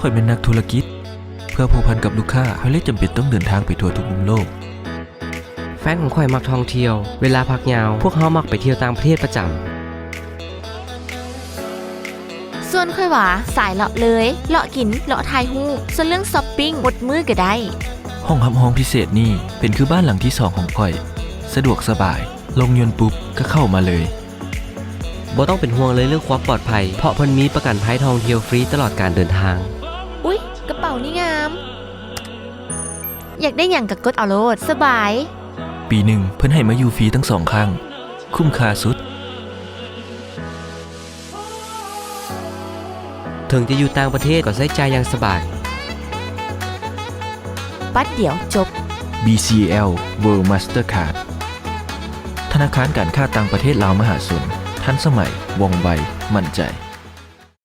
อยเป็นนักธุรกิจเพื่อผูกพันกับลูกค้าข่อยเลยจำเป็นต้องเดินทางไปทั่วทุกมุมโลกแฟนของข่อยมักท่องเที่ยวเวลาพักยาวพวกเฮามักไปเที่ยวต่างประเทศประจำส่วนค่อยว่าสายเลาะเลยเลาะกินเลาะทายฮู้ส่วนเรื่องช้อปปิ้งหมดมือก็ได้ห้องห้องพิเศษนี่เป็นคือบ้านหลังที่2ของข่อยสะดวกสบายลงยนต์ปุ๊บก็เข้ามาเลยบ่ต้องเป็นห่วงเลยเรื่องความปลอดภัยเพราะเพิ่นมีประกันภัยท่องเที่ยวฟรีตลอดการเดินทางอุ๊ยกระเป๋านี่งามอยากได้หยังก็กดเอาโลดสบายปีหนึ่งเพิ่นให้มาอยู่ฟรีทั้ง2ครั้งคุ้มค่าสุดถึงจะอยู่ต่างประเทศก็ใช้จ่ายอย่างสบายปัดเดี๋ยวจบ BCL World Mastercard ธนาคารการค้าต่างประเทศลาวมหาชนทันสมัยว่องไวมั่นใจ